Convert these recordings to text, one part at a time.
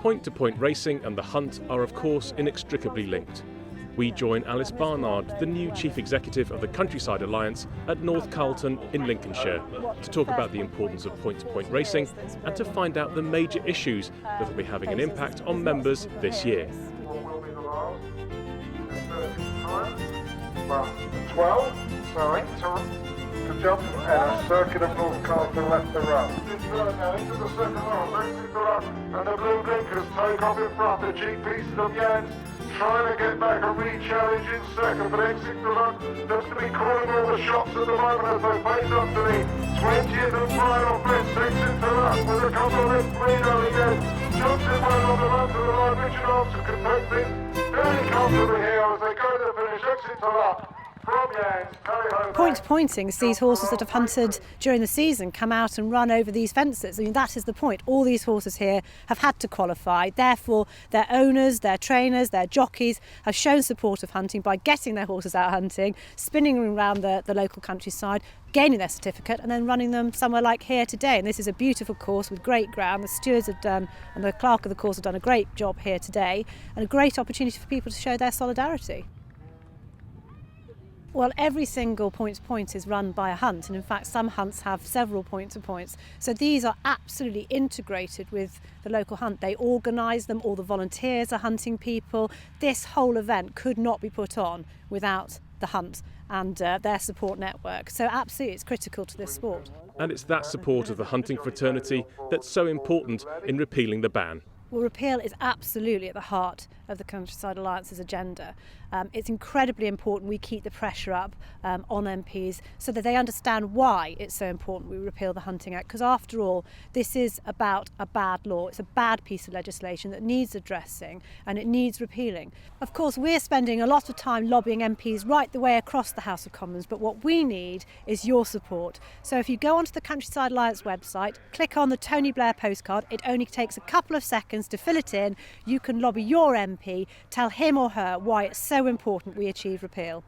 Point-to-point racing and the hunt are of course inextricably linked. We join Alice Barnard, the new Chief Executive of the Countryside Alliance at North Carlton in Lincolnshire, to talk about the importance of point-to-point racing and to find out the major issues that will be having an impact on members this year. 12, sorry, to jump and a circuit of North Carlton left to run. Now into the second row, exit the run, and the blue blinkers take off in front. The cheap pieces of Jans trying to get back and re-challenge in second, but exit the run looks to be calling all the shots at the moment as they face up to the 20th and final best. Exit the run with a couple of left lead early again. Johnson went on the run to the line. Richard Olsen can take things very comfortably here as they go to the finish. Exit the run. Point-to-pointing sees horses that have hunted during the season come out and run over these fences. I mean, that is the point. All these horses here have had to qualify. Therefore, their owners, their trainers, their jockeys have shown support of hunting by getting their horses out hunting, spinning them around the local countryside, gaining their certificate and then running them somewhere like here today. And this is a beautiful course with great ground. The stewards have done and the clerk of the course have done a great job here today, and a great opportunity for people to show their solidarity. Well, every single point-to-point is run by a hunt, and in fact some hunts have several point-to-points. So these are absolutely integrated with the local hunt. They organise them, all the volunteers are hunting people. This whole event could not be put on without the hunt and their support network. So absolutely it's critical to this sport. And it's that support of the hunting fraternity that's so important in repealing the ban. Well, repeal is absolutely at the heart of the Countryside Alliance's agenda. It's incredibly important we keep the pressure up on MPs so that they understand why it's so important we repeal the Hunting Act, because after all this is about a bad law. It's a bad piece of legislation that needs addressing and it needs repealing. Of course we're spending a lot of time lobbying MPs right the way across the House of Commons, but what we need is your support. So if you go onto the Countryside Alliance website, click on the Tony Blair postcard, it only takes a couple of seconds to fill it in. You can lobby your MP, tell him or her why it's so important we achieve repeal.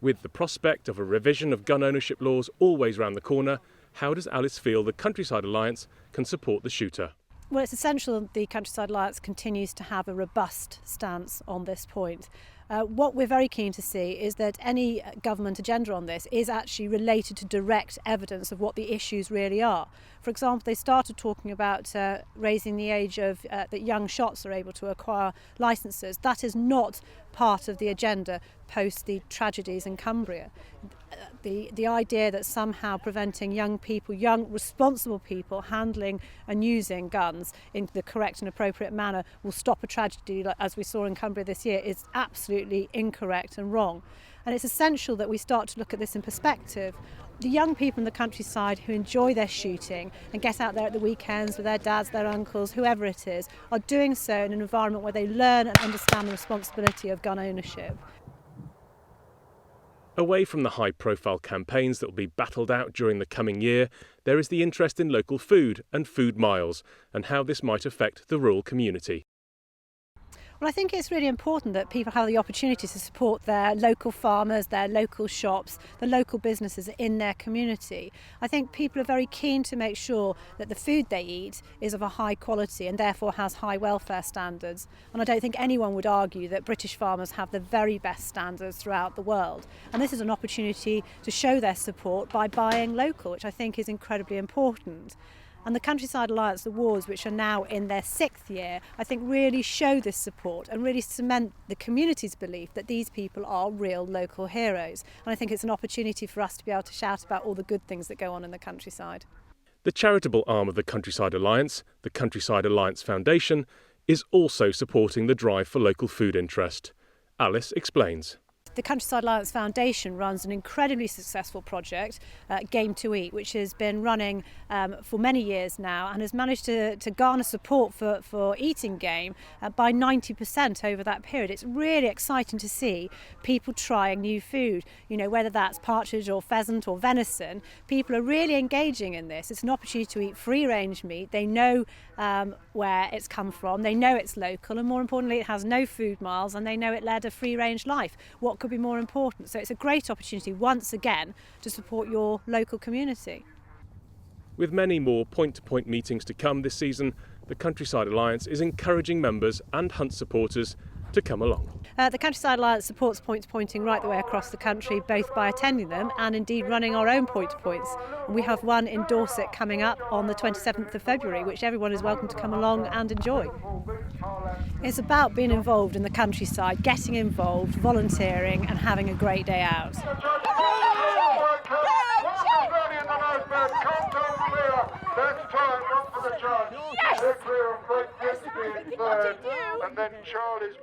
With the prospect of a revision of gun ownership laws always round the corner, how does Alice feel the Countryside Alliance can support the shooter? Well, it's essential that the Countryside Alliance continues to have a robust stance on this point. What we're very keen to see is that any government agenda on this is actually related to direct evidence of what the issues really are. For example, they started talking about raising the age of that young shots are able to acquire licences. That is not part of the agenda post the tragedies in Cumbria. The idea that somehow preventing young people, young responsible people handling and using guns in the correct and appropriate manner will stop a tragedy as we saw in Cumbria this year is absolutely incorrect and wrong. And it's essential that we start to look at this in perspective. The young people in the countryside who enjoy their shooting and get out there at the weekends with their dads, their uncles, whoever it is, are doing so in an environment where they learn and understand the responsibility of gun ownership. Away from the high-profile campaigns that will be battled out during the coming year, there is the interest in local food and food miles and how this might affect the rural community. Well, I think it's really important that people have the opportunity to support their local farmers, their local shops, the local businesses in their community. I think people are very keen to make sure that the food they eat is of a high quality and therefore has high welfare standards. And I don't think anyone would argue that British farmers have the very best standards throughout the world. And this is an opportunity to show their support by buying local, which I think is incredibly important. And the Countryside Alliance Awards, which are now in their 6th year, I think really show this support and really cement the community's belief that these people are real local heroes. And I think it's an opportunity for us to be able to shout about all the good things that go on in the countryside. The charitable arm of the Countryside Alliance, the Countryside Alliance Foundation, is also supporting the drive for local food interest. Alice explains. The Countryside Alliance Foundation runs an incredibly successful project, Game to Eat, which has been running for many years now and has managed to garner support for eating game by 90% over that period. It's really exciting to see people trying new food, you know, whether that's partridge or pheasant or venison. People are really engaging in this. It's an opportunity to eat free-range meat. They know where it's come from, they know it's local, and more importantly it has no food miles and they know it led a free-range life. What could be more important? So it's a great opportunity once again to support your local community. With many more point-to-point meetings to come this season, the Countryside Alliance is encouraging members and hunt supporters to come along. The Countryside Alliance supports point-to-pointing right the way across the country, both by attending them and indeed running our own point-to-points. And we have one in Dorset coming up on the 27th of February, which everyone is welcome to come along and enjoy. It's about being involved in the countryside, getting involved, volunteering and having a great day out. Yes! And then Charlie's